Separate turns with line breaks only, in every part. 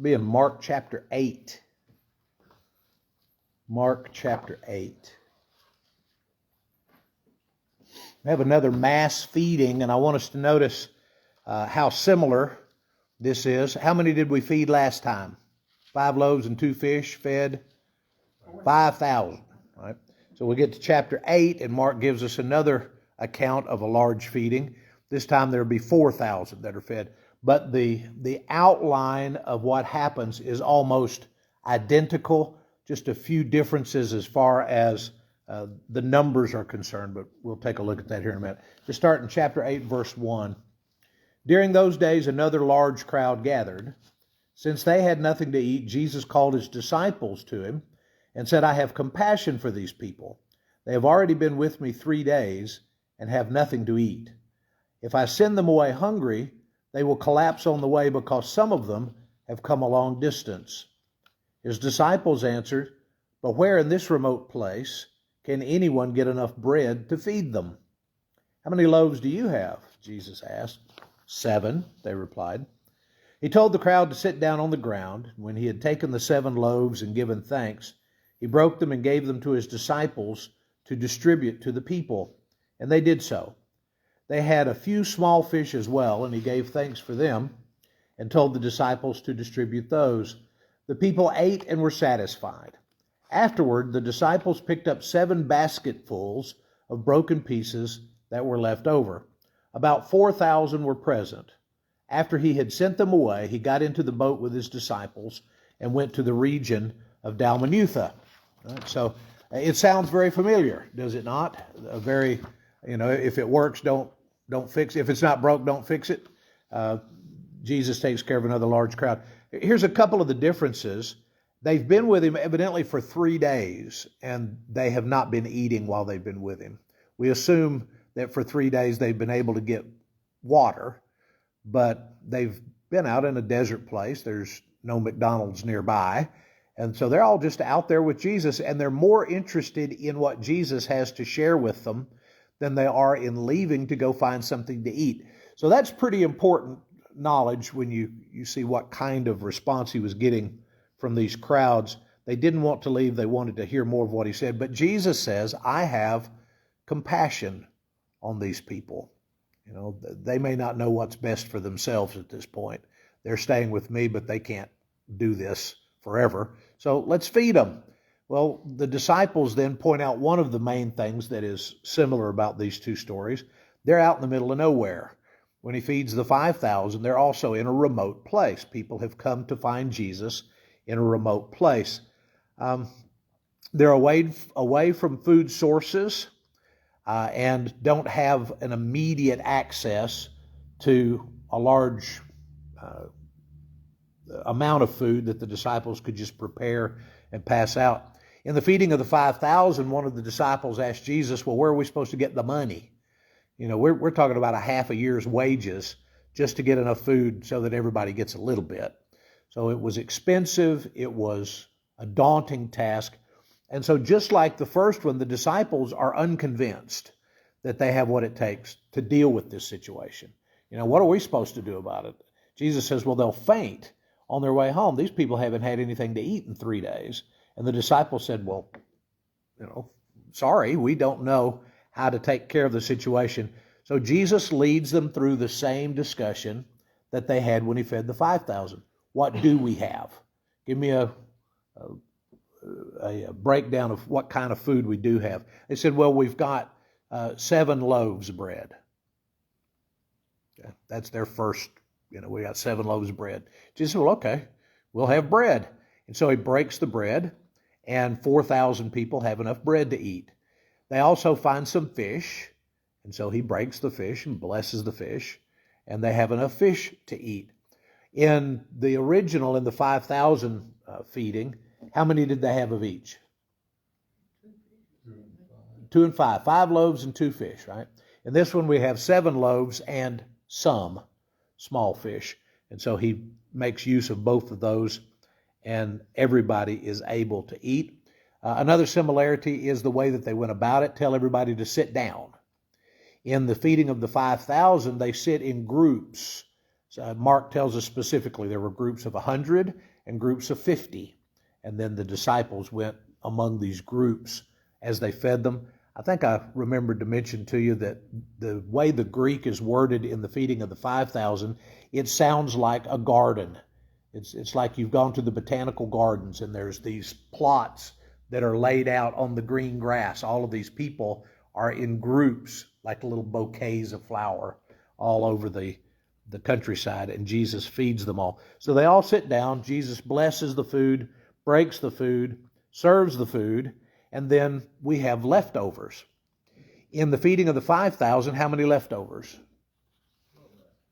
Be in Mark chapter 8. Mark chapter 8. We have another mass feeding, and I want us to notice how similar this is. How many did we feed last time? 5 loaves and 2 fish fed 5,000. Right? So we get to chapter 8, and Mark gives us another account of a large feeding. This time there will be 4,000 that are fed. But the outline of what happens is almost identical, just a few differences as far as the numbers are concerned, but we'll take a look at that here in a minute. Just start in chapter 8, verse 1. During those days, another large crowd gathered. Since they had nothing to eat, Jesus called his disciples to him and said, I have compassion for these people. They have already been with me 3 days and have nothing to eat. If I send them away hungry, they will collapse on the way because some of them have come a long distance. His disciples answered, but where in this remote place can anyone get enough bread to feed them? How many loaves do you have? Jesus asked. 7, they replied. He told the crowd to sit down on the ground. When he had taken the 7 loaves and given thanks, he broke them and gave them to his disciples to distribute to the people, and they did so. They had a few small fish as well, and he gave thanks for them and told the disciples to distribute those. The people ate and were satisfied. Afterward, the disciples picked up 7 basketfuls of broken pieces that were left over. About 4,000 were present. After he had sent them away, he got into the boat with his disciples and went to the region of Dalmanutha. Right, so it sounds very familiar, does it not? If it works, don't fix it. If it's not broke, don't fix it. Jesus takes care of another large crowd. Here's a couple of the differences. They've been with him evidently for 3 days, and they have not been eating while they've been with him. We assume that for 3 days they've been able to get water, but they've been out in a desert place. There's no McDonald's nearby. And so they're all just out there with Jesus, and they're more interested in what Jesus has to share with them than they are in leaving to go find something to eat. So that's pretty important knowledge when you see what kind of response he was getting from these crowds. They didn't want to leave. They wanted to hear more of what he said. But Jesus says, I have compassion on these people. They may not know what's best for themselves at this point. They're staying with me, but they can't do this forever. So let's feed them. Well, the disciples then point out one of the main things that is similar about these two stories. They're out in the middle of nowhere. When he feeds the 5,000, they're also in a remote place. People have come to find Jesus in a remote place. They're away from food sources and don't have an immediate access to a large amount of food that the disciples could just prepare and pass out. In the feeding of the 5,000, one of the disciples asked Jesus, well, where are we supposed to get the money? We're talking about a half a year's wages just to get enough food so that everybody gets a little bit. So it was expensive. It was a daunting task. And so just like the first one, the disciples are unconvinced that they have what it takes to deal with this situation. What are we supposed to do about it? Jesus says, well, they'll faint on their way home. These people haven't had anything to eat in 3 days. And the disciples said, well, sorry, we don't know how to take care of the situation. So Jesus leads them through the same discussion that they had when he fed the 5,000. What do we have? Give me a breakdown of what kind of food we do have. They said, well, we've got 7 loaves of bread. Okay, that's their first, we got 7 loaves of bread. Jesus said, well, okay, we'll have bread. And so he breaks the bread, and 4,000 people have enough bread to eat. They also find some fish, and so he breaks the fish and blesses the fish, and they have enough fish to eat. In the original, in the 5,000 feeding, how many did they have of each? 2 and 5. 5 loaves and 2 fish, right? In this one, we have 7 loaves and some small fish. And so he makes use of both of those, and everybody is able to eat. Another similarity is the way that they went about it. Tell everybody to sit down. In the feeding of the 5,000, they sit in groups. Mark tells us specifically there were groups of 100 and groups of 50. And then the disciples went among these groups as they fed them. I think I remembered to mention to you that the way the Greek is worded in the feeding of the 5,000, it sounds like a garden. It's like you've gone to the botanical gardens and there's these plots that are laid out on the green grass. All of these people are in groups, like little bouquets of flower all over the countryside, and Jesus feeds them all. So they all sit down. Jesus blesses the food, breaks the food, serves the food, and then we have leftovers. In the feeding of the 5,000, how many leftovers?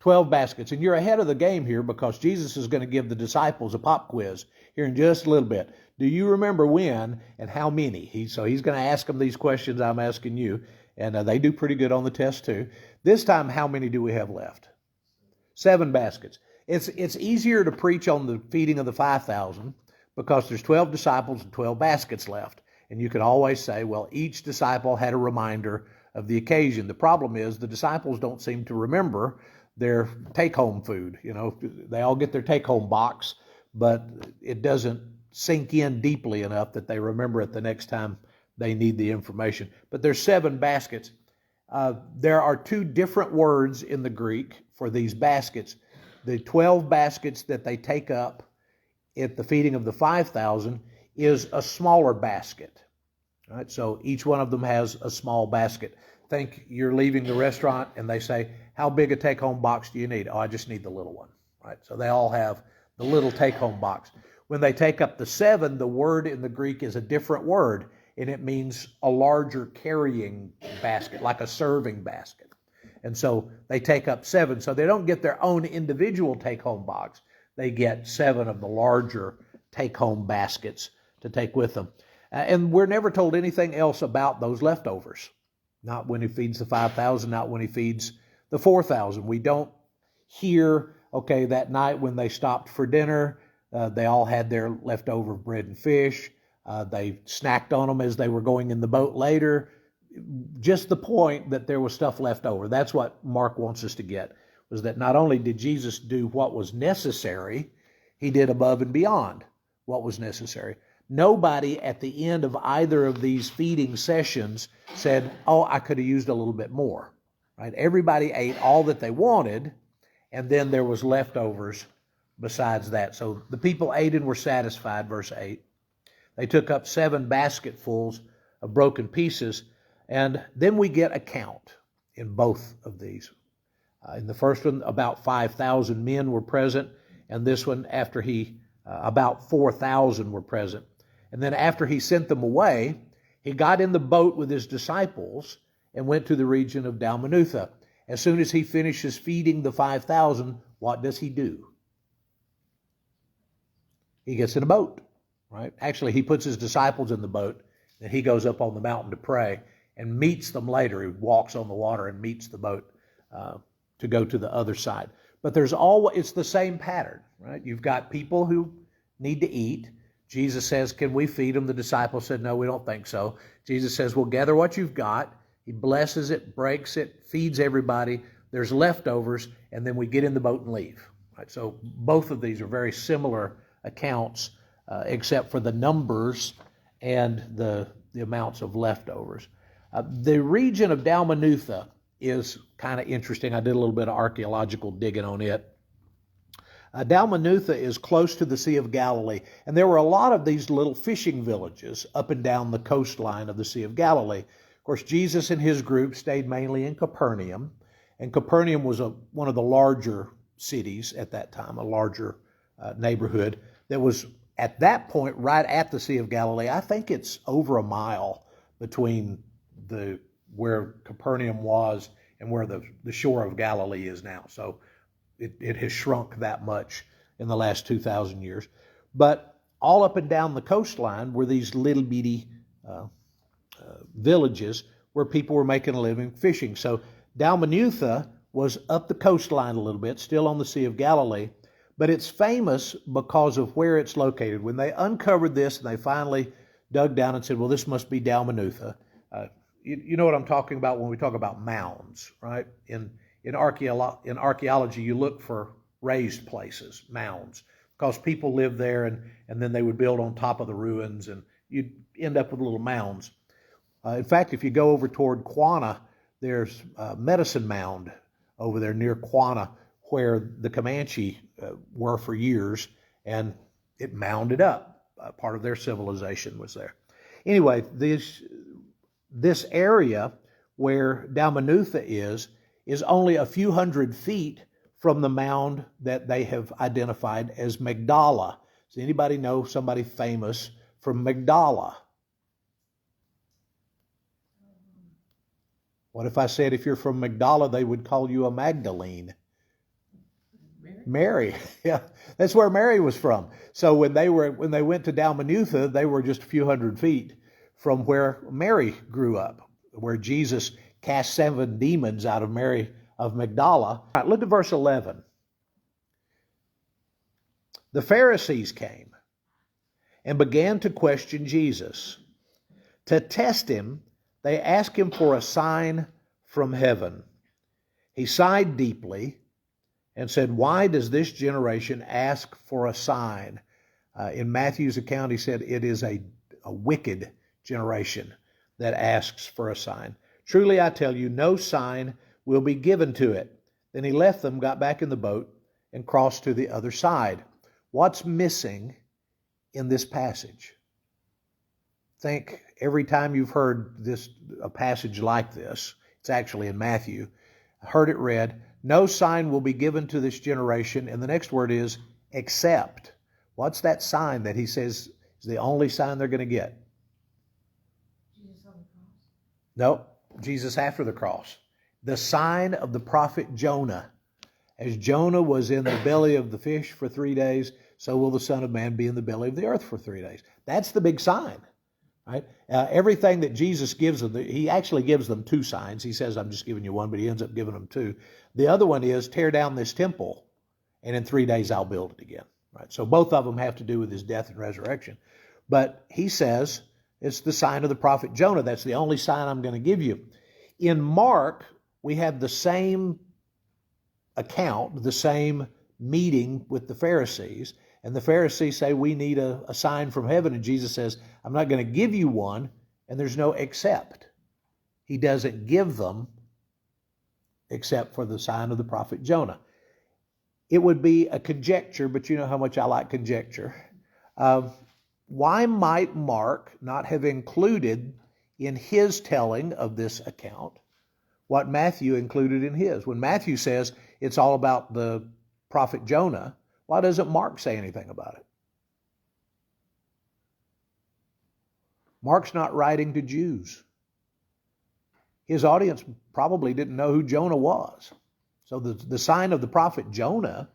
12 baskets. And you're ahead of the game here because Jesus is going to give the disciples a pop quiz here in just a little bit. Do you remember when and how many? So he's going to ask them these questions I'm asking you, and they do pretty good on the test too. This time, how many do we have left? 7 baskets. It's easier to preach on the feeding of the 5,000 because there's 12 disciples and 12 baskets left. And you can always say, well, each disciple had a reminder of the occasion. The problem is the disciples don't seem to remember their take-home food. You know, they all get their take-home box, but it doesn't sink in deeply enough that they remember it the next time they need the information. But there's 7 baskets. There are 2 different words in the Greek for these baskets. The 12 baskets that they take up at the feeding of the 5,000 is a smaller basket. All right, so each one of them has a small basket. Think you're leaving the restaurant and they say, how big a take-home box do you need? Oh, I just need the little one. Right, so they all have the little take-home box. When they take up the 7, the word in the Greek is a different word, and it means a larger carrying basket, like a serving basket. And so they take up 7. So they don't get their own individual take-home box. They get 7 of the larger take-home baskets to take with them. And we're never told anything else about those leftovers. Not when he feeds the 5,000, not when he feeds the 4,000. We don't hear, okay, that night when they stopped for dinner, they all had their leftover bread and fish. They snacked on them as they were going in the boat later. Just the point that there was stuff left over. That's what Mark wants us to get, was that not only did Jesus do what was necessary, he did above and beyond what was necessary. Nobody at the end of either of these feeding sessions said, oh, I could have used a little bit more. Right? Everybody ate all that they wanted, and then there was leftovers besides that. So the people ate and were satisfied, verse 8. They took up 7 basketfuls of broken pieces, and then we get a count in both of these. In the first one, about 5,000 men were present, and this one, after about 4,000 were present. And then after he sent them away, he got in the boat with his disciples and went to the region of Dalmanutha. As soon as he finishes feeding the 5,000, what does he do? He gets in a boat, right? Actually, he puts his disciples in the boat, and he goes up on the mountain to pray and meets them later. He walks on the water and meets the boat to go to the other side. But it's the same pattern, right? You've got people who need to eat. Jesus says, can we feed them? The disciples said, no, we don't think so. Jesus says, well, gather what you've got. He blesses it, breaks it, feeds everybody. There's leftovers, and then we get in the boat and leave. Right? So both of these are very similar accounts, except for the numbers and the amounts of leftovers. The region of Dalmanutha is kind of interesting. I did a little bit of archaeological digging on it. Dalmanutha is close to the Sea of Galilee, and there were a lot of these little fishing villages up and down the coastline of the Sea of Galilee. Of course, Jesus and his group stayed mainly in Capernaum, and Capernaum was one of the larger cities at that time, a larger neighborhood that was at that point right at the Sea of Galilee. I think it's over a mile between where Capernaum was and where the shore of Galilee is now. So it has shrunk that much in the last 2,000 years. But all up and down the coastline were these little bitty villages where people were making a living fishing. So Dalmanutha was up the coastline a little bit, still on the Sea of Galilee, but it's famous because of where it's located. When they uncovered this and they finally dug down and said, well, this must be Dalmanutha. You know what I'm talking about when we talk about mounds, right? In archaeology, you look for raised places, mounds, because people lived there and then they would build on top of the ruins and you'd end up with little mounds. In fact, if you go over toward Quanah, there's a medicine mound over there near Quanah where the Comanche were for years, and it mounded up. Part of their civilization was there. Anyway, this area where Dalmanutha is only a few hundred feet from the mound that they have identified as Magdala. Does anybody know somebody famous from Magdala? What if I said if you're from Magdala, they would call you a Magdalene? Mary. Yeah, that's where Mary was from. So when they went to Dalmanutha, they were just a few hundred feet from where Mary grew up, where Jesus cast 7 demons out of Mary of Magdala. All right, look at verse 11. The Pharisees came and began to question Jesus. To test him, they asked him for a sign from heaven. He sighed deeply and said, "Why does this generation ask for a sign?" In Matthew's account, he said, it is a wicked generation that asks for a sign. Truly, I tell you, no sign will be given to it. Then he left them, got back in the boat, and crossed to the other side. What's missing in this passage? Think every time you've heard a passage like this, it's actually in Matthew, heard it read, no sign will be given to this generation, and the next word is except. What's that sign that he says is the only sign they're going to get?
Jesus on the cross.
No, Jesus after the cross. The sign of the prophet Jonah. As Jonah was in the belly of the fish for 3 days, so will the Son of Man be in the belly of the earth for 3 days. That's the big sign. Right? Everything that Jesus gives them, he actually gives them 2 signs. He says, I'm just giving you one, but he ends up giving them 2. The other one is, tear down this temple, and in 3 days I'll build it again. Right? So both of them have to do with his death and resurrection. But he says, it's the sign of the prophet Jonah. That's the only sign I'm going to give you. In Mark, we have the same account, the same meeting with the Pharisees. And the Pharisees say, we need a sign from heaven. And Jesus says, I'm not going to give you one. And there's no except. He doesn't give them except for the sign of the prophet Jonah. It would be a conjecture, but you know how much I like conjecture. Why might Mark not have included in his telling of this account what Matthew included in his? When Matthew says it's all about the prophet Jonah, why doesn't Mark say anything about it? Mark's not writing to Jews. His audience probably didn't know who Jonah was. So the sign of the prophet Jonah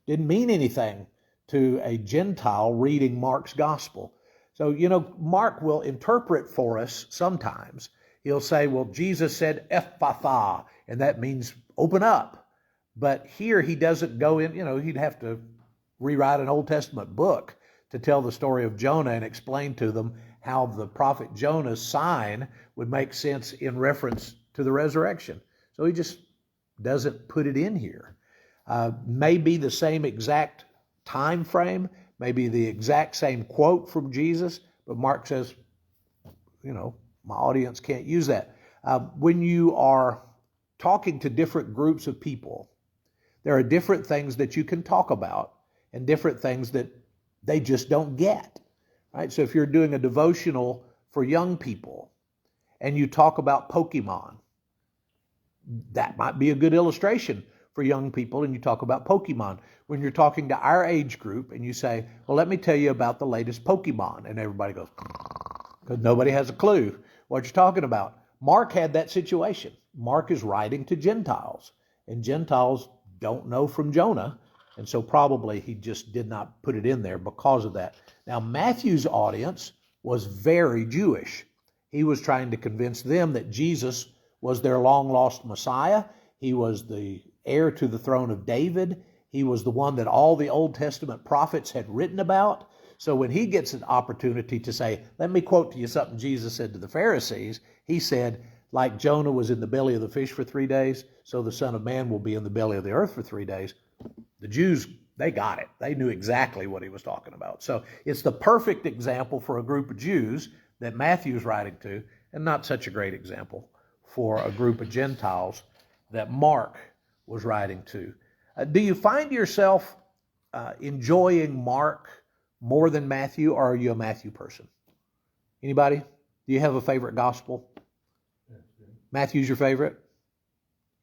didn't mean anything to a Gentile reading Mark's gospel. So, Mark will interpret for us sometimes. He'll say, well, Jesus said Ephphatha, and that means open up. But here he doesn't go in, he'd have to rewrite an Old Testament book to tell the story of Jonah and explain to them how the prophet Jonah's sign would make sense in reference to the resurrection. So he just doesn't put it in here. Maybe the same exact time frame, maybe the exact same quote from Jesus, but Mark says, my audience can't use that. When you are talking to different groups of people, there are different things that you can talk about and different things that they just don't get. Right? So if you're doing a devotional for young people and you talk about Pokemon, that might be a good illustration for young people, and you talk about Pokemon. When you're talking to our age group and you say, well, let me tell you about the latest Pokemon, and everybody goes, because nobody has a clue what you're talking about. Mark had that situation. Mark is writing to Gentiles, and Gentiles don't know from Jonah, and so probably he just did not put it in there because of that. Now, Matthew's audience was very Jewish. He was trying to convince them that Jesus was their long-lost Messiah. He was the heir to the throne of David. He was the one that all the Old Testament prophets had written about. So when he gets an opportunity to say, let me quote to you something Jesus said to the Pharisees, he said, like Jonah was in the belly of the fish for 3 days, so the Son of Man will be in the belly of the earth for 3 days. The Jews, they got it. They knew exactly what he was talking about. So it's the perfect example for a group of Jews that Matthew's writing to, and not such a great example for a group of Gentiles that Mark was writing to. Do you find yourself enjoying Mark more than Matthew, or are you a Matthew person? Anybody? Do you have a favorite gospel? Matthew's your favorite?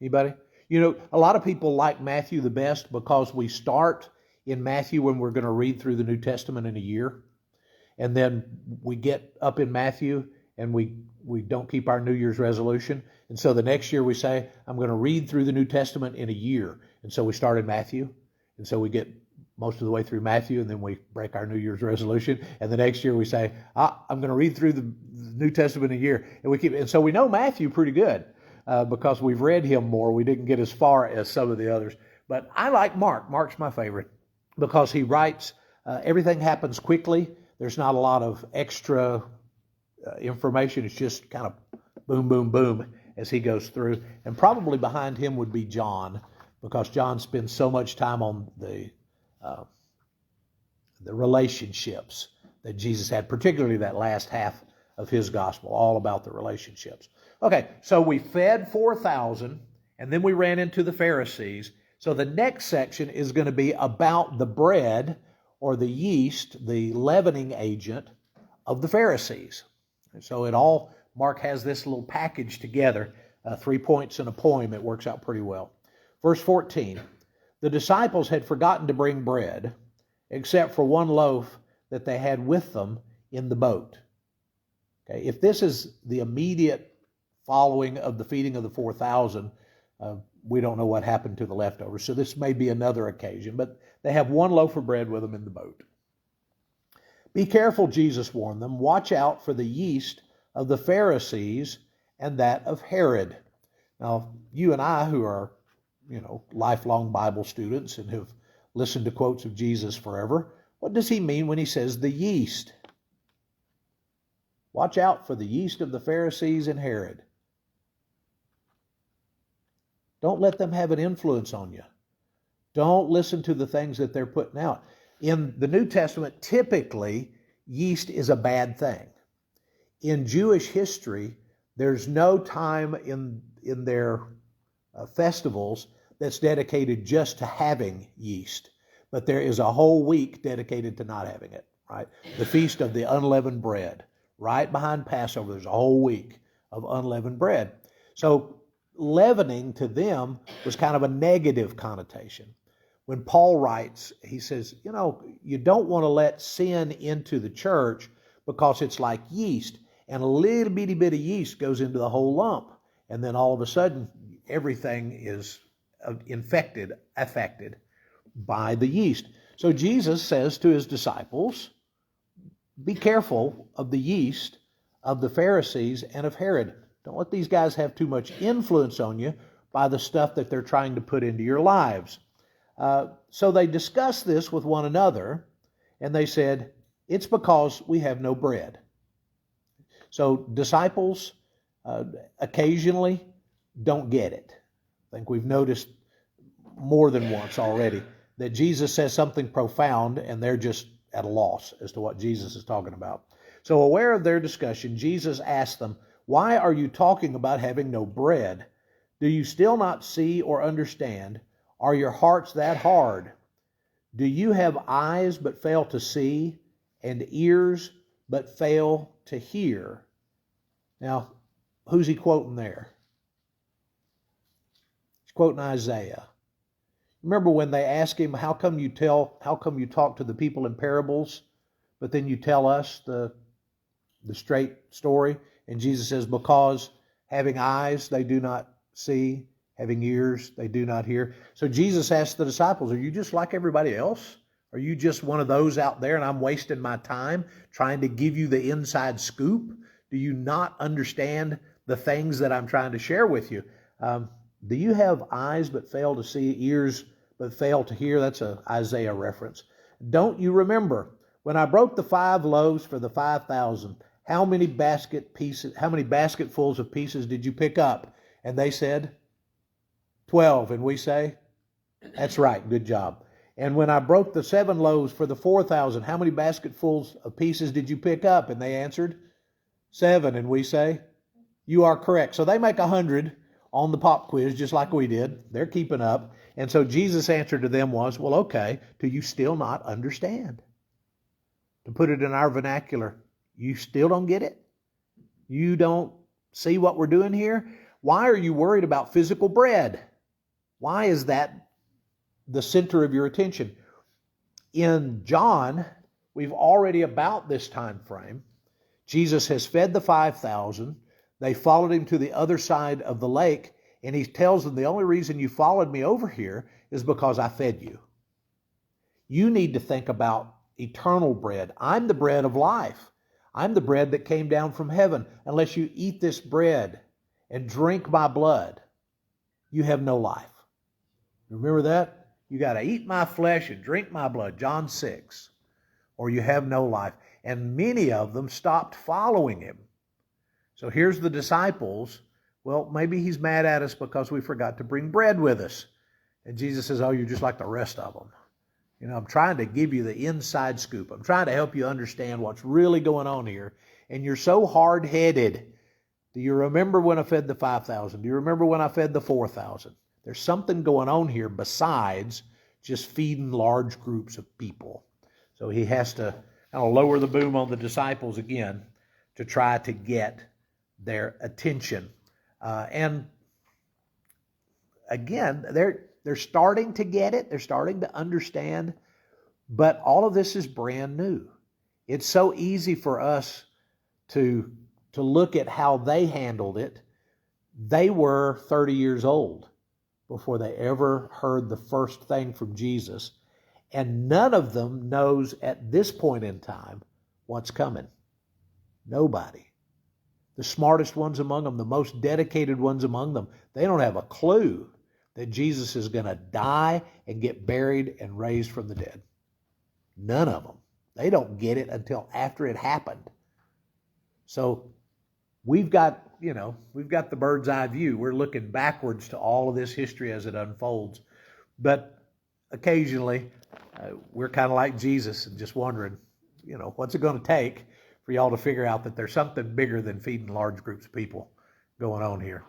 Anybody? You know, a lot of people like Matthew the best because we start in Matthew when we're going to read through the New Testament in a year. And then we get up in Matthew and we don't keep our New Year's resolution. And so the next year we say, I'm going to read through the New Testament in a year. And so we start in Matthew. And so we get most of the way through Matthew, and then we break our New Year's resolution. And the next year we say, I'm going to read through the New Testament in a year. And so we know Matthew pretty good because we've read him more. We didn't get as far as some of the others. But I like Mark. Mark's my favorite because he writes, everything happens quickly. There's not a lot of extra information. It's just kind of boom, boom, boom as he goes through. And probably behind him would be John, because John spends so much time on the relationships that Jesus had, particularly that last half of his gospel, all about the relationships. Okay, so we fed 4,000, and then we ran into the Pharisees. So the next section is going to be about the bread or the yeast, the leavening agent of the Pharisees. And so Mark has this little package together, 3 points in a poem. It works out pretty well. Verse 14, the disciples had forgotten to bring bread, except for one loaf that they had with them in the boat. Okay, if this is the immediate following of the feeding of the 4,000, we don't know what happened to the leftovers. So this may be another occasion, but they have one loaf of bread with them in the boat. Be careful, Jesus warned them. Watch out for the yeast of the Pharisees and that of Herod. Now, you and I, who are, lifelong Bible students and have listened to quotes of Jesus forever, what does he mean when he says the yeast? Watch out for the yeast of the Pharisees and Herod. Don't let them have an influence on you. Don't listen to the things that they're putting out. In the New Testament, typically, yeast is a bad thing. In Jewish history, there's no time in their festivals that's dedicated just to having yeast. But there is a whole week dedicated to not having it, right? The Feast of the Unleavened Bread. Right behind Passover, there's a whole week of unleavened bread. So leavening to them was kind of a negative connotation. When Paul writes, he says, you don't want to let sin into the church because it's like yeast, and a little bitty bit of yeast goes into the whole lump. And then all of a sudden, everything is affected by the yeast. So Jesus says to his disciples, be careful of the yeast of the Pharisees and of Herod. Don't let these guys have too much influence on you by the stuff that they're trying to put into your lives. So they discussed this with one another, and they said, it's because we have no bread. So disciples occasionally don't get it. I think we've noticed more than once already that Jesus says something profound, and they're just at a loss as to what Jesus is talking about. So aware of their discussion, Jesus asked them, why are you talking about having no bread? Do you still not see or understand? Are your hearts that hard? Do you have eyes but fail to see, and ears but fail to hear? Now, who's he quoting there? He's quoting Isaiah. Remember when they asked him, how come you talk to the people in parables, but then you tell us the straight story? And Jesus says, because having eyes they do not see, having ears they do not hear. So Jesus asked the disciples, are you just like everybody else? Are you just one of those out there and I'm wasting my time trying to give you the inside scoop? Do you not understand the things that I'm trying to share with you? Do you have eyes but fail to see, ears but fail to hear? That's an Isaiah reference. Don't you remember when I broke the 5 loaves for the 5,000? How many basketfuls of pieces did you pick up? And they said, 12. And we say, that's right, good job. And when I broke the 7 loaves for the 4,000, how many basketfuls of pieces did you pick up? And they answered, 7. And we say, you are correct. So they make 100 on the pop quiz, just like we did. They're keeping up. And so Jesus' answer to them was, well, okay, do you still not understand? To put it in our vernacular, you still don't get it? You don't see what we're doing here? Why are you worried about physical bread? Why is that the center of your attention? In John, we've already about this time frame. Jesus has fed the 5,000. They followed him to the other side of the lake, and he tells them, the only reason you followed me over here is because I fed you. You need to think about eternal bread. I'm the bread of life. I'm the bread that came down from heaven. Unless you eat this bread and drink my blood, you have no life. Remember that? You got to eat my flesh and drink my blood, John 6, or you have no life. And many of them stopped following him. So here's the disciples. Well, maybe he's mad at us because we forgot to bring bread with us. And Jesus says, oh, you're just like the rest of them. You know, I'm trying to give you the inside scoop. I'm trying to help you understand what's really going on here. And you're so hard-headed. Do you remember when I fed the 5,000? Do you remember when I fed the 4,000? There's something going on here besides just feeding large groups of people. So he has to kind of lower the boom on the disciples again to try to get their attention. And again, they're starting to get it. They're starting to understand. But all of this is brand new. It's so easy for us to look at how they handled it. They were 30 years old before they ever heard the first thing from Jesus. And none of them knows at this point in time what's coming. Nobody. The smartest ones among them, the most dedicated ones among them, they don't have a clue that Jesus is going to die and get buried and raised from the dead. None of them. They don't get it until after it happened. So we've got the bird's eye view. We're looking backwards to all of this history as it unfolds. But occasionally, we're kind of like Jesus and just wondering, what's it going to take for y'all to figure out that there's something bigger than feeding large groups of people going on here.